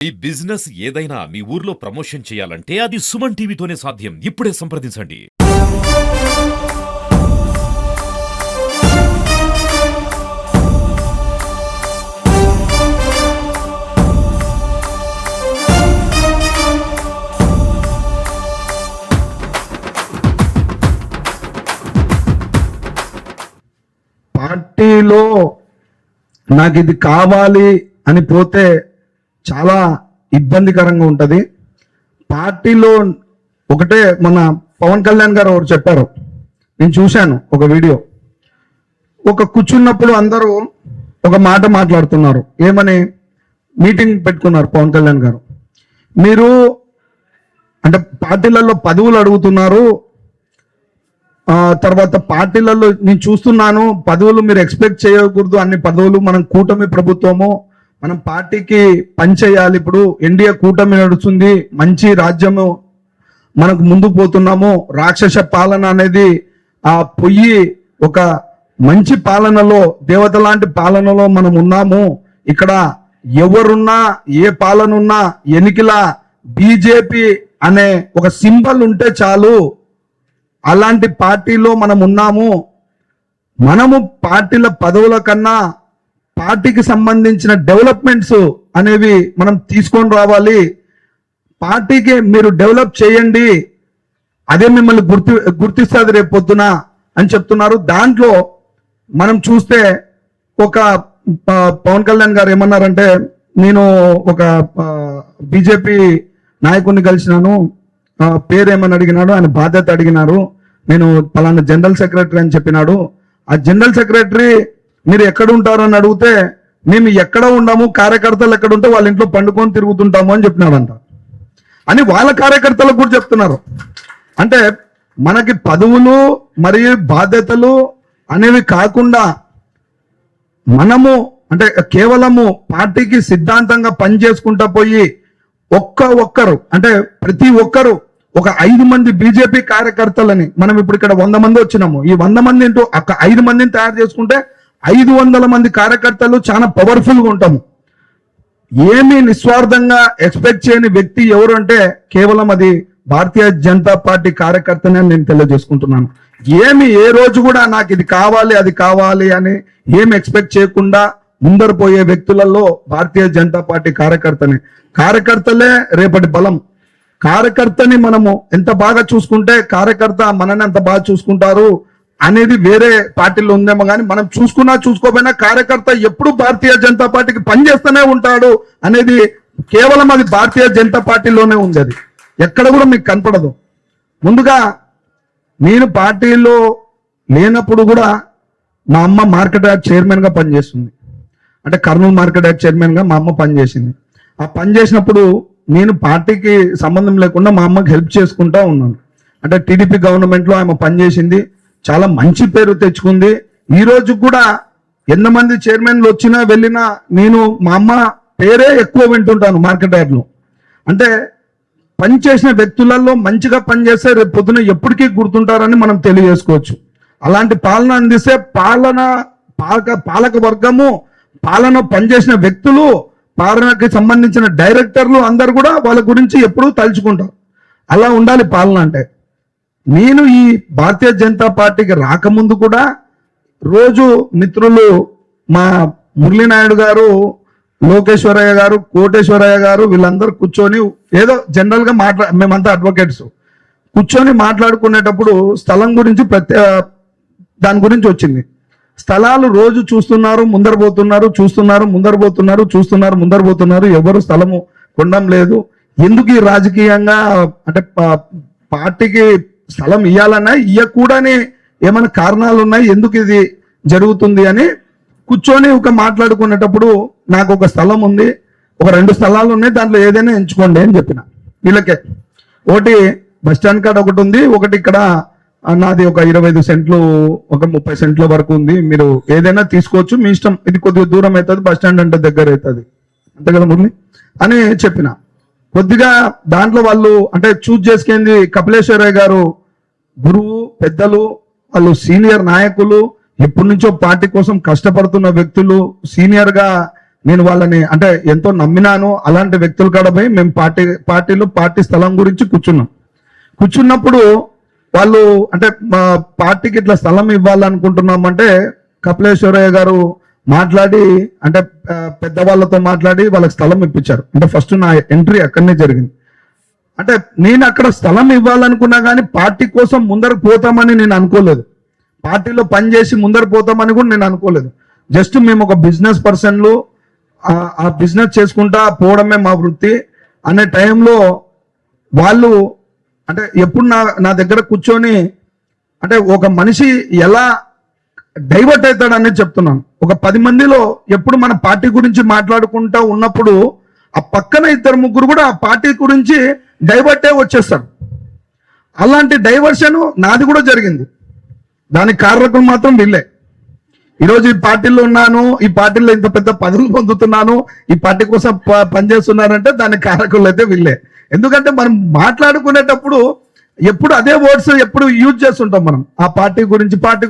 ఈ బిజినెస్ ఏదైనా మీ ఊర్లో ప్రమోషన్ చేయాలంటే అది సుమన్ టీవీతోనే సాధ్యం. ఇప్పుడే సంప్రదించండి. పార్టీలో నాకు ఇది కావాలి అని పోతే చాలా ఇబ్బందికరంగా ఉంటుంది. పార్టీలో ఒకటే మన పవన్ కళ్యాణ్ గారు ఒకరు చెప్పారు, నేను చూశాను ఒక వీడియో. ఒక కూర్చున్నప్పుడు అందరూ ఒక మాట మాట్లాడుతున్నారు. ఏమని మీటింగ్ పెట్టుకున్నారు పవన్ కళ్యాణ్ గారు, మీరు అంటే పార్టీలలో పదవులు అడుగుతున్నారు, తర్వాత పార్టీలలో నేను చూస్తున్నాను పదవులు మీరు ఎక్స్పెక్ట్ చేయకూడదు, అన్ని పదవులు మనం కూటమి ప్రభుత్వము, మనం పార్టీకి పనిచేయాలి. ఇప్పుడు ఎన్డీఏ కూటమి నడుస్తుంది, మంచి రాజ్యము మనకు ముందు పోతున్నాము, రాక్షస పాలన అనేది పొయ్యి ఒక మంచి పాలనలో, దేవత లాంటి పాలనలో మనం ఉన్నాము. ఇక్కడ ఎవరున్నా ఏ పాలన ఉన్నా ఎన్నికల బీజేపీ అనే ఒక సింబల్ ఉంటే చాలు, అలాంటి పార్టీలో మనం ఉన్నాము. మనము పార్టీల పదవుల కన్నా పార్టీకి సంబంధించిన డెవలప్మెంట్స్ అనేవి మనం తీసుకొని రావాలి. పార్టీకి మీరు డెవలప్ చేయండి, అదే మిమ్మల్ని గుర్తిస్తుంది రేపు పొద్దున అని చెప్తున్నారు. దాంట్లో మనం చూస్తే ఒక పవన్ కళ్యాణ్ గారు ఏమన్నారంటే, నేను ఒక బీజేపీ నాయకుడిని కలిసినాను, పేరేమని అడిగినాడు, ఆయన బాధ్యత అడిగినారు, నేను పలానా జనరల్ సెక్రటరీ అని చెప్పినాడు. ఆ జనరల్ సెక్రటరీ మీరు ఎక్కడ ఉంటారు అని అడిగితే, మేము ఎక్కడ ఉండము, కార్యకర్తలు ఎక్కడ ఉంటే వాళ్ళ ఇంట్లో పండుకొని తిరుగుతుంటాము అని చెప్పినాడంట. అని వాళ్ళ కార్యకర్తలకు కూడా చెప్తున్నారు. అంటే మనకి పదవులు మరియు బాధ్యతలు అనేవి కాకుండా మనము అంటే కేవలము పార్టీకి సిద్ధాంతంగా పనిచేసుకుంటా పోయి ఒక్కరు అంటే ప్రతి ఒక్కరు ఒక 5 మంది బీజేపీ కార్యకర్తలని, మనం ఇప్పుడు ఇక్కడ 100 మంది వచ్చినాము, ఈ 100 మంది ఏంటో ఒక 5 మందిని తయారు చేసుకుంటే 500 మంది కార్యకర్తలు చాలా పవర్ఫుల్ గా ఉంటాము. ఏమీ నిస్వార్థంగా ఎక్స్పెక్ట్ చేయని వ్యక్తి ఎవరు అంటే కేవలం అది భారతీయ జనతా పార్టీ కార్యకర్తనే నేను తెలియజేసుకుంటున్నాను. ఏమి ఏ రోజు కూడా నాకు ఇది కావాలి అది కావాలి అని ఏమి ఎక్స్పెక్ట్ చేయకుండా ముందర పోయే వ్యక్తులలో భారతీయ జనతా పార్టీ కార్యకర్తలే రేపటి బలం. కార్యకర్తని మనము ఎంత బాగా చూసుకుంటే కార్యకర్త మనని ఎంత బాగా చూసుకుంటారు అనేది వేరే పార్టీలో ఉందేమో కానీ మనం చూసుకోపోయినా కార్యకర్త ఎప్పుడు భారతీయ జనతా పార్టీకి పనిచేస్తూనే ఉంటాడు అనేది కేవలం అది భారతీయ జనతా పార్టీలోనే ఉంది. అది ఎక్కడ కూడా మీకు కనపడదు. ముందుగా నేను పార్టీలో లేనప్పుడు కూడా మా అమ్మ మార్కెట్ యార్డ్ చైర్మన్ గా పనిచేస్తుంది. అంటే కర్నూలు మార్కెట్ యార్డ్ చైర్మన్ గా మా అమ్మ పనిచేసింది. ఆ పనిచేసినప్పుడు నేను పార్టీకి సంబంధం లేకుండా మా అమ్మకి హెల్ప్ చేసుకుంటా ఉన్నాను. అంటే టీడీపీ గవర్నమెంట్ లో ఆమె పనిచేసింది, చాలా మంచి పేరు తెచ్చుకుంది. ఈ రోజు కూడా ఎంతమంది చైర్మన్లు వచ్చినా వెళ్ళినా నేను మా అమ్మ పేరే ఎక్కువ వింటుంటాను మార్కెట్ యార్డ్ లో. అంటే పనిచేసిన వ్యక్తులలో మంచిగా పనిచేస్తే రేపు పొద్దున ఎప్పటికీ గుర్తుంటారని మనం తెలియజేసుకోవచ్చు. అలాంటి పాలన అందిస్తే పాలక వర్గము, పాలన పనిచేసిన వ్యక్తులు, పాలనకి సంబంధించిన డైరెక్టర్లు అందరు కూడా వాళ్ళ గురించి ఎప్పుడూ తలుచుకుంటారు. అలా ఉండాలి పాలన అంటే. నేను ఈ భారతీయ జనతా పార్టీకి రాకముందు కూడా రోజు మిత్రులు మా మురళీనాయుడు గారు, లోకేశ్వరయ్య గారు, కోటేశ్వరయ్య గారు వీళ్ళందరూ కూర్చొని ఏదో జనరల్ గా మేమంతా అడ్వకేట్స్ కూర్చొని మాట్లాడుకునేటప్పుడు స్థలం గురించి దాని గురించి వచ్చింది. స్థలాలు రోజు చూస్తున్నారు, ముందర పోతున్నారు, ఎవరు స్థలము కొనడం లేదు. ఎందుకు ఈ రాజకీయంగా అంటే పార్టీకి స్థలం ఇవ్వాలన్నా ఇవ్వకూడని ఏమైనా కారణాలు ఉన్నాయి, ఎందుకు ఇది జరుగుతుంది అని కూర్చొని ఒక మాట్లాడుకునేటప్పుడు నాకు ఒక స్థలం ఉంది, ఒక 2 స్థలాలు ఉన్నాయి, దాంట్లో ఏదైనా ఎంచుకోండి అని చెప్పిన వీళ్ళకే. ఒకటి బస్టాండ్ కాడ ఒకటి ఉంది, ఒకటి ఇక్కడ నాది ఒక 25 సెంట్లు, ఒక 30 సెంట్ల వరకు ఉంది, మీరు ఏదైనా తీసుకోవచ్చు, మీ ఇష్టం, ఇది కొద్దిగా దూరం అవుతుంది, బస్టాండ్ అంటే దగ్గర అవుతుంది, అంతే కదా మురళి అని చెప్పిన. కొద్దిగా దాంట్లో వాళ్ళు అంటే చూజ్ చేసుకుంది కపిలేశ్వరయ్య గారు, గురువు, పెద్దలు, వాళ్ళు సీనియర్ నాయకులు, ఎప్పటి నుంచో పార్టీ కోసం కష్టపడుతున్న వ్యక్తులు, సీనియర్ గా నేను వాళ్ళని అంటే ఎంతో నమ్మినాను. అలాంటి వ్యక్తుల కాడ పోయి మేము పార్టీలో పార్టీ స్థలం గురించి కూర్చున్నప్పుడు వాళ్ళు అంటే మా పార్టీకి ఇట్లా స్థలం ఇవ్వాలనుకుంటున్నామంటే కపిలేశ్వరయ్య గారు మాట్లాడి అంటే పెద్దవాళ్ళతో మాట్లాడి వాళ్ళకి స్థలం ఇప్పించారు. అంటే ఫస్ట్ నా ఎంట్రీ అక్కడనే జరిగింది. అంటే నేను అక్కడ స్థలం ఇవ్వాలనుకున్నా కానీ పార్టీ కోసం ముందరకు పోతామని నేను అనుకోలేదు. పార్టీలో పనిచేసి ముందర పోతామని కూడా నేను అనుకోలేదు. జస్ట్ మేము ఒక బిజినెస్ పర్సన్లు, ఆ బిజినెస్ చేసుకుంటా పోవడమే మా వృత్తి అనే టైంలో వాళ్ళు అంటే ఎప్పుడు నా దగ్గర కూర్చొని అంటే ఒక మనిషి ఎలా డైవర్ట్ అవుతాడు అనేది చెప్తున్నాను. ఒక 10 మందిలో ఎప్పుడు మన పార్టీ గురించి మాట్లాడుకుంటా ఉన్నప్పుడు ఆ పక్కన 2-3 కూడా ఆ పార్టీ గురించి డైవర్ట్ అయి వచ్చేస్తాడు. అలాంటి డైవర్షన్ నాది కూడా జరిగింది. దానికి కారకులు మాత్రం వీళ్ళే. ఈరోజు ఈ పార్టీలో ఉన్నాను, ఈ పార్టీలో ఇంత పెద్ద పదవులు పొందుతున్నాను, ఈ పార్టీ కోసం పనిచేస్తున్నానంటే దానికి కారకులు అయితే వీళ్ళే. ఎందుకంటే మనం మాట్లాడుకునేటప్పుడు ఎప్పుడు అదే వర్డ్స్ ఎప్పుడు యూజ్ చేస్తుంటాం మనం. ఆ పార్టీ గురించి పార్టీ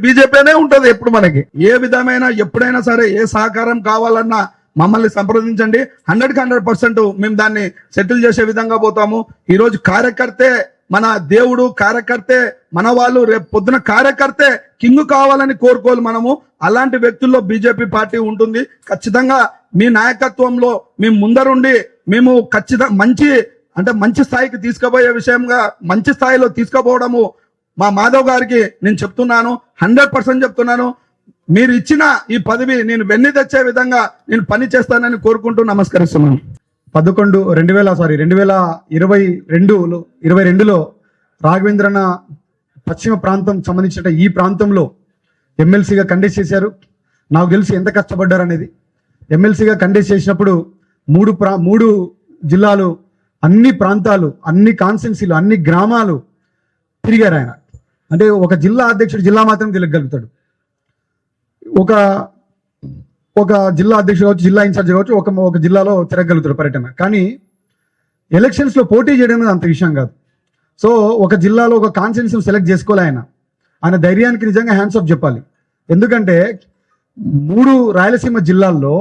బీజేపీ అనే ఉంటది ఎప్పుడు మనకి. ఏ విధమైన ఎప్పుడైనా సరే ఏ సహకారం కావాలన్నా మమ్మల్ని సంప్రదించండి. 100% మేము దాన్ని సెటిల్ చేసే విధంగా పోతాము. ఈరోజు కార్యకర్తే మన దేవుడు, కార్యకర్తే మన వాళ్ళు, రేపు పొద్దున కార్యకర్తే కింగ్ కావాలని కోరుకోవాలి మనము. అలాంటి వ్యక్తుల్లో బీజేపీ పార్టీ ఉంటుంది. ఖచ్చితంగా మీ నాయకత్వంలో మేము ముందరుండి మేము ఖచ్చితంగా మంచి స్థాయికి తీసుకుపోయే విషయంగా మంచి స్థాయిలో తీసుకుపోవడము మా మాధవ్ గారికి నేను చెప్తున్నాను. 100% చెప్తున్నాను. మీరు ఇచ్చిన ఈ పదవి నేను వెన్ని తెచ్చే విధంగా నేను పని చేస్తానని కోరుకుంటూ నమస్కరిస్తున్నాను. 2022లో రాఘవేంద్రన్న పశ్చిమ ప్రాంతం సంబంధించిన ఈ ప్రాంతంలో ఎమ్మెల్సీగా కంటెస్ట్ చేశారు. నాకు తెలిసి ఎంత కష్టపడ్డారు అనేది. ఎమ్మెల్సీగా కంటెస్ట్ చేసినప్పుడు 3 జిల్లాలు, అన్ని ప్రాంతాలు, అన్ని కాన్స్టిట్యున్సీలు, అన్ని గ్రామాలు తిరిగారు ఆయన. అంటే ఒక జిల్లా అధ్యక్షుడు జిల్లా మాత్రం తిరగలుగుతాడు. ఒక జిల్లా అధ్యక్షుడు కావచ్చు, జిల్లా ఇన్ఛార్జ్ కావచ్చు, ఒక జిల్లాలో తిరగలుగుతాడు పర్యటన. కానీ ఎలక్షన్స్లో పోటీ చేయడం అనేది అంత విషయం కాదు. సో ఒక జిల్లాలో ఒక కాన్స్టిట్యున్సీ సెలెక్ట్ చేసుకోలే ఆయన ధైర్యానికి నిజంగా హ్యాండ్స్ ఆఫ్ చెప్పాలి. ఎందుకంటే 3 రాయలసీమ జిల్లాల్లో,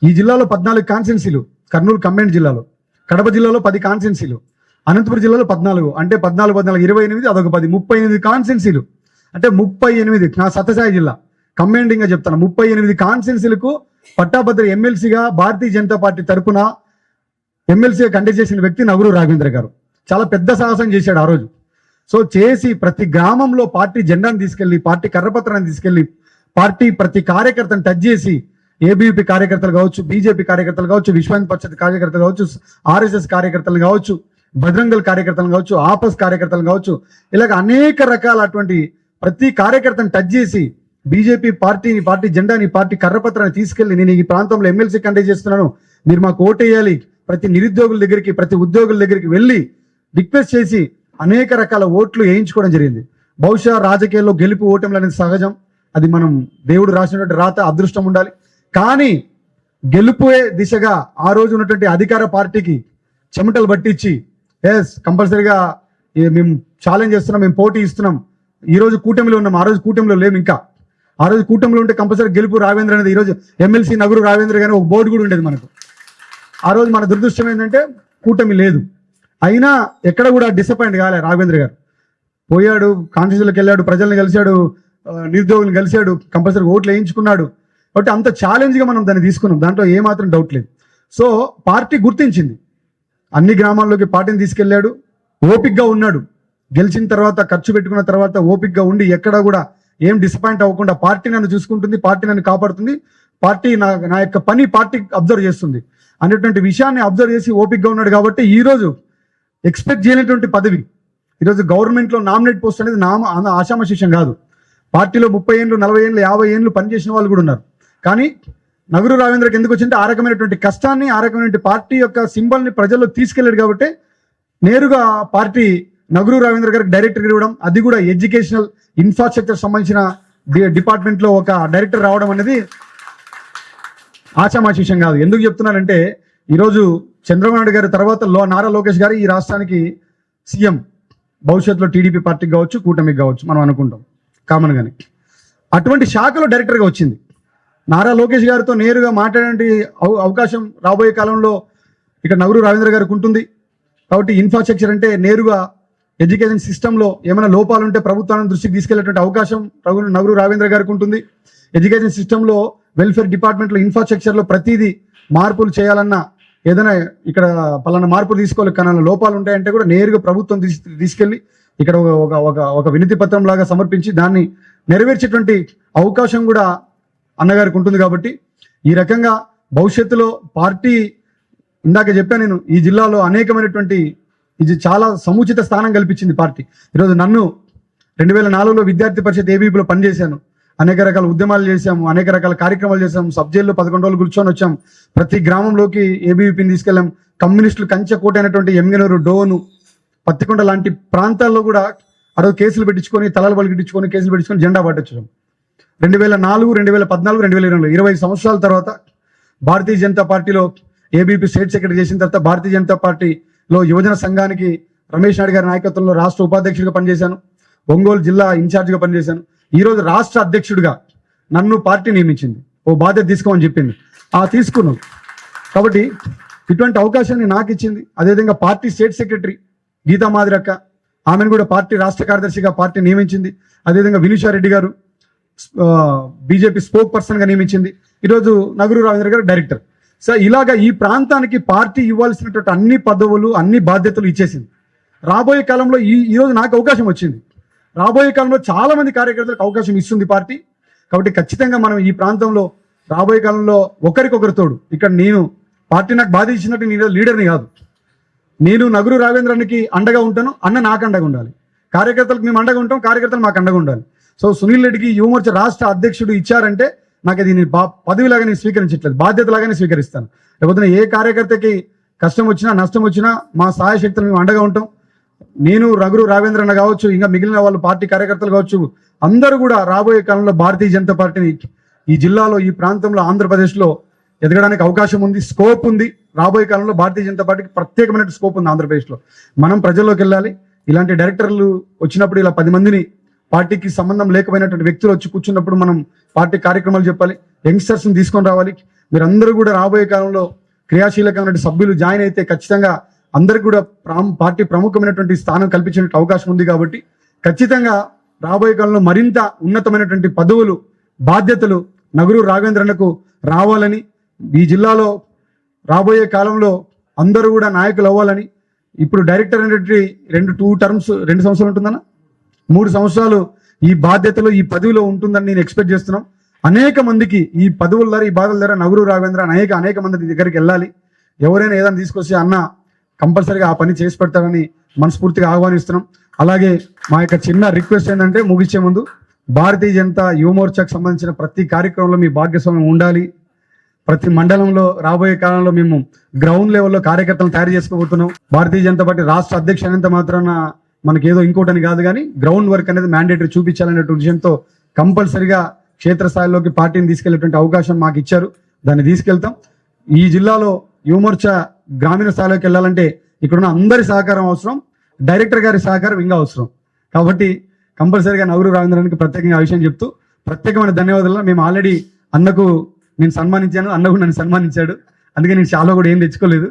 ఈ జిల్లాలో 14 కాన్స్టిట్యున్సీలు, కర్నూలు కంబైన్డ్ జిల్లాలో, కడప జిల్లాలో 10 కాన్స్టిట్యున్సీలు, అనంతపురం జిల్లాలో 14, అంటే 14, 28, అదొక 10, 38 కాన్స్టిట్యున్సీలు. అంటే 38, నా సత్యసాయి జిల్లా కంబైండింగ్ గా చెప్తాను, 38 కాన్స్టిట్యున్సీలకు పట్టాభద్ర ఎమ్మెల్సీగా భారతీయ జనతా పార్టీ తరఫున ఎమ్మెల్సీగా కంటెస్ట్ చేసిన వ్యక్తి నగురు రాఘవేంద్ర గారు. చాలా పెద్ద సాహసం చేశాడు ఆ రోజు. సో చేసి ప్రతి గ్రామంలో పార్టీ జెండాను తీసుకెళ్లి, పార్టీ కర్రపత్రాన్ని తీసుకెళ్లి, పార్టీ ప్రతి కార్యకర్తను టచ్ చేసి, ఏబీవీపీ కార్యకర్తలు కావచ్చు, బీజేపీ కార్యకర్తలు కావచ్చు, విశ్వ హిందూ పరిషత్ కార్యకర్తలు కావచ్చు, ఆర్ఎస్ఎస్ కార్యకర్తలు కావచ్చు, బజరంగల్ కార్యకర్తలు కావచ్చు, ఆపస్ కార్యకర్తలు కావచ్చు, ఇలాగ అనేక రకాల అటువంటి ప్రతి కార్యకర్తను టచ్ చేసి బీజేపీ పార్టీ జెండాని, పార్టీ కర్రపత్రాన్ని తీసుకెళ్లి, నేను ఈ ప్రాంతంలో ఎమ్మెల్సీ కంటెస్ట్ చేస్తున్నాను, మీరు మాకు ఓటేయాలి, ప్రతి నిరుద్యోగుల దగ్గరికి, ప్రతి ఉద్యోగుల దగ్గరికి వెళ్ళి రిక్వెస్ట్ చేసి అనేక రకాల ఓట్లు వేయించుకోవడం జరిగింది. బహుశా రాజకీయాల్లో గెలుపు ఓటములు అనేది సహజం. అది మనం దేవుడు రాసినటువంటి రాత, అదృష్టం ఉండాలి. కానీ గెలుపుయే దిశగా ఆ రోజు ఉన్నటువంటి అధికార పార్టీకి చెమటలు పట్టించి, ఎస్ కంపల్సరీగా మేము ఛాలెంజ్ చేస్తున్నాం, మేము పోటీ ఇస్తున్నాం, ఈ రోజు కూటమిలో ఉన్నాం, ఆ రోజు కూటమిలో లేము. ఇంకా ఆ రోజు కూటమిలో ఉంటే కంపల్సరీ గెలుపు రాఘవేంద్ర అనేది, ఈరోజు ఎమ్మెల్సీ నగురు రాఘవేంద్ర గానీ ఒక బోర్డు కూడా ఉండేది మనకు. ఆ రోజు మన దురదృష్టం ఏంటంటే కూటమి లేదు. అయినా ఎక్కడ కూడా డిసప్పాయింట్ కాలే రాఘవేంద్ర గారు. పోయాడు, కాన్స్టిట్యూన్సీలోకి వెళ్ళాడు, ప్రజల్ని కలిశాడు, నిరుద్యోగులను కలిశాడు, కంపల్సరీ ఓట్లు వేయించుకున్నాడు. కాబట్టి అంత ఛాలెంజ్గా మనం దాన్ని తీసుకున్నాం, దాంట్లో ఏమాత్రం డౌట్ లేదు. సో పార్టీ గుర్తించింది, అన్ని గ్రామాల్లోకి పార్టీని తీసుకెళ్లాడు, ఓపిక్గా ఉన్నాడు. గెలిచిన తర్వాత, ఖర్చు పెట్టుకున్న తర్వాత ఓపిక్గా ఉండి ఎక్కడ కూడా ఏం డిసప్పాయింట్ అవ్వకుండా, పార్టీ నన్ను చూసుకుంటుంది, పార్టీ నన్ను కాపాడుతుంది, పార్టీ నా యొక్క పని పార్టీ అబ్జర్వ్ చేస్తుంది అనేటువంటి విషయాన్ని అబ్జర్వ్ చేసి ఓపిక్గా ఉన్నాడు. కాబట్టి ఈరోజు ఎక్స్పెక్ట్ చేయనటువంటి పదవి, ఈరోజు గవర్నమెంట్లో నామినేట్ పోస్ట్ అనేది ఆషామాషిషం కాదు. పార్టీలో 30 ఏళ్ళు, 40 ఏళ్ళు, 50 ఏళ్ళు పనిచేసిన వాళ్ళు కూడా ఉన్నారు. కానీ నగురు రాఘవేంద్రకి ఎందుకు వచ్చింటే ఆ రకమైనటువంటి కష్టాన్ని, ఆ రకమైనటువంటి పార్టీ యొక్క సింబల్ని ప్రజల్లో తీసుకెళ్ళాడు. కాబట్టి నేరుగా పార్టీ నగురు రాఘవేంద్ర గారికి డైరెక్టర్ ఇవ్వడం, అది కూడా ఎడ్యుకేషనల్ ఇన్ఫ్రాస్ట్రక్చర్ సంబంధించిన డిపార్ట్మెంట్లో ఒక డైరెక్టర్ రావడం అనేది ఆషామాషి విషయం కాదు. ఎందుకు చెప్తున్నానంటే ఈరోజు చంద్రబాబు నాయుడు గారి తర్వాత నారా లోకేష్ గారు ఈ రాష్ట్రానికి సీఎం, భవిష్యత్తులో టీడీపీ పార్టీకి కావచ్చు, కూటమికి కావచ్చు మనం అనుకుంటాం కామన్ గానే. అటువంటి శాఖలో డైరెక్టర్గా వచ్చింది. నారా లోకేష్ గారితో నేరుగా మాట్లాడే అవకాశం రాబోయే కాలంలో ఇక్కడ నగరు రావేంద్ర గారికి ఉంటుంది. కాబట్టి ఇన్ఫ్రాస్ట్రక్చర్ అంటే నేరుగా ఎడ్యుకేషన్ సిస్టంలో ఏమైనా లోపాలు ఉంటే ప్రభుత్వాన్ని దృష్టికి తీసుకెళ్లేటువంటి అవకాశం నగరు రావేంద్ర గారికి ఉంటుంది. ఎడ్యుకేషన్ సిస్టంలో వెల్ఫేర్ డిపార్ట్మెంట్లో ఇన్ఫ్రాస్ట్రక్చర్లో ప్రతిదీ మార్పులు చేయాలన్నా ఏదైనా ఇక్కడ పలానా మార్పులు తీసుకోవాలి కానీ లోపాలు ఉంటాయంటే కూడా నేరుగా ప్రభుత్వం తీసుకెళ్లి ఇక్కడ ఒక వినతి పత్రం లాగా సమర్పించి దాన్ని నెరవేర్చేటువంటి అవకాశం కూడా అన్నగారికి ఉంటుంది. కాబట్టి ఈ రకంగా భవిష్యత్తులో పార్టీ ఇందాక చెప్పాను నేను, ఈ జిల్లాలో అనేకమైనటువంటి ఇది చాలా సముచిత స్థానం కల్పించింది పార్టీ. ఈరోజు నన్ను 2004లో విద్యార్థి పరిషత్ ఏబీపీలో పనిచేశాను. అనేక రకాల ఉద్యమాలు చేశాము, అనేక రకాల కార్యక్రమాలు చేశాము. సబ్ జైల్లో 11 రోజులు కూర్చొని వచ్చాం. ప్రతి గ్రామంలోకి ఏబీవీపీని తీసుకెళ్ళాం. కమ్యూనిస్టులు కంచె కోట అయినటువంటి ఎమ్మెనూరు, డోను, పత్తికొండ లాంటి ప్రాంతాల్లో కూడా అరవై కేసులు పెట్టించుకొని తలలు పలికించుకొని కేసులు పెట్టించుకొని జెండా పట్టొచ్చాం. 2004, 2014, 2020 20 సంవత్సరాల తర్వాత భారతీయ జనతా పార్టీలో ఏబీపీ స్టేట్ సెక్రటరీ చేసిన తర్వాత భారతీయ జనతా పార్టీలో యువజన సంఘానికి రమేష్ నాయుడు గారి నాయకత్వంలో రాష్ట్ర ఉపాధ్యక్షుడిగా పనిచేశాను. ఒంగోలు జిల్లా ఇన్ఛార్జిగా పనిచేశాను. ఈరోజు రాష్ట్ర అధ్యక్షుడిగా నన్ను పార్టీ నియమించింది. ఓ బాధ్యత తీసుకోమని చెప్పింది, తీసుకున్నాం. కాబట్టి ఇటువంటి అవకాశాన్ని నాకు ఇచ్చింది. అదేవిధంగా పార్టీ స్టేట్ సెక్రటరీ గీతా మాదిరక్క, ఆమెను కూడా పార్టీ రాష్ట్ర కార్యదర్శిగా పార్టీ నియమించింది. అదేవిధంగా వినుషారెడ్డి గారు బీజేపీ స్పోక్ పర్సన్గా నియమించింది. ఈరోజు నగరు రావేంద్ర గారు డైరెక్టర్. సో ఇలాగా ఈ ప్రాంతానికి పార్టీ ఇవ్వాల్సినటువంటి అన్ని పదవులు అన్ని బాధ్యతలు ఇచ్చేసింది. రాబోయే కాలంలో ఈరోజు నాకు అవకాశం వచ్చింది. రాబోయే కాలంలో చాలా మంది కార్యకర్తలకు అవకాశం ఇస్తుంది పార్టీ. కాబట్టి ఖచ్చితంగా మనం ఈ ప్రాంతంలో రాబోయే కాలంలో ఒకరికొకరు తోడు. ఇక్కడ నేను పార్టీ నాకు బాధ్యత ఇచ్చినట్టు నేను లీడర్ని కాదు. నేను నగరు రావేంద్రానికి అండగా ఉంటాను, అన్న నాకు అండగా ఉండాలి. కార్యకర్తలకు మేము అండగా ఉంటాం, కార్యకర్తలు మాకు అండగా ఉండాలి. సో సునీల్ రెడ్డికి యువమోర్చా రాష్ట్ర అధ్యక్షుడు ఇచ్చారంటే నాకు అది నేను పదవిలాగా నేను స్వీకరించట్లేదు, బాధ్యతలాగానే స్వీకరిస్తాను. లేకపోతే ఏ కార్యకర్తకి కష్టం వచ్చినా నష్టం వచ్చినా మా సహాయశక్తులు మేము అండగా ఉంటాం. నేను నగరు రావేంద్రన్న కావచ్చు, ఇంకా మిగిలిన వాళ్ళు పార్టీ కార్యకర్తలు కావచ్చు, అందరూ కూడా రాబోయే కాలంలో భారతీయ జనతా పార్టీని ఈ జిల్లాలో ఈ ప్రాంతంలో ఆంధ్రప్రదేశ్లో ఎదగడానికి అవకాశం ఉంది, స్కోప్ ఉంది. రాబోయే కాలంలో భారతీయ జనతా పార్టీకి ప్రత్యేకమైన స్కోప్ ఉంది ఆంధ్రప్రదేశ్లో. మనం ప్రజల్లోకి వెళ్ళాలి. ఇలాంటి డైరెక్టర్లు వచ్చినప్పుడు ఇలా 10 మందిని పార్టీకి సంబంధం లేకపోయినటువంటి వ్యక్తులు వచ్చి కూర్చున్నప్పుడు మనం పార్టీ కార్యక్రమాలు చెప్పాలి, యంగ్స్టర్స్ని తీసుకొని రావాలి. మీరందరూ కూడా రాబోయే కాలంలో క్రియాశీలకమైన సభ్యులు జాయిన్ అయితే ఖచ్చితంగా అందరికి కూడా పార్టీ ప్రముఖమైనటువంటి స్థానం కల్పించే అవకాశం ఉంది. కాబట్టి ఖచ్చితంగా రాబోయే కాలంలో మరింత ఉన్నతమైనటువంటి పదవులు బాధ్యతలు నగరు రాఘవేంద్రన్నకు రావాలని, ఈ జిల్లాలో రాబోయే కాలంలో అందరూ కూడా నాయకులు అవ్వాలని, ఇప్పుడు డైరెక్టర్ అనేటువంటి 2 సంవత్సరాలు ఉంటుందన్న 3 సంవత్సరాలు ఈ బాధ్యతలో ఈ పదవిలో ఉంటుందని నేను ఎక్స్పెక్ట్ చేస్తున్నాం. అనేక మందికి ఈ పదవుల ద్వారా ఈ బాధల ద్వారా నగరు రాఘవేంద్ర అనేక మంది దగ్గరికి వెళ్ళాలి. ఎవరైనా ఏదైనా తీసుకొచ్చి అన్న కంపల్సరీగా ఆ పని చేసి పెడతారని మనస్ఫూర్తిగా ఆహ్వానిస్తున్నాం. అలాగే మా యొక్క చిన్న రిక్వెస్ట్ ఏంటంటే ముగించే ముందు భారతీయ జనతా యువమోర్చాకు సంబంధించిన ప్రతి కార్యక్రమంలో మీ భాగస్వామ్యం ఉండాలి. ప్రతి మండలంలో రాబోయే కాలంలో మేము గ్రౌండ్ లెవెల్లో కార్యకర్తలను తయారు చేసుకోబోతున్నాం. భారతీయ జనతా పార్టీ రాష్ట్ర అధ్యక్షుడు అనేంత మాత్రాన మనకి ఏదో ఇంకోటని కాదు, కానీ గ్రౌండ్ వర్క్ అనేది మ్యాండేటరీ చూపించాలనే విషయంతో కంపల్సరిగా క్షేత్రస్థాయిలోకి పార్టీని తీసుకెళ్లేటువంటి అవకాశం మాకు ఇచ్చారు. దాన్ని తీసుకెళ్తాం. ఈ జిల్లాలో యువమోర్చా గ్రామీణ స్థాయిలోకి వెళ్ళాలంటే ఇక్కడున్న అందరి సహకారం అవసరం, డైరెక్టర్ గారి సహకారం ఇంకా అవసరం. కాబట్టి కంపల్సరీగా నగరు రావేంద్రానికి ప్రత్యేకంగా ఆ విషయం చెప్తూ ప్రత్యేకమైన ధన్యవాదాలు. మేము ఆల్రెడీ అన్నకు నేను సన్మానించాను, అన్న కూడా నన్ను సన్మానించాడు. అందుకే నేను చాలా కూడా ఏం తెచ్చుకోలేదు.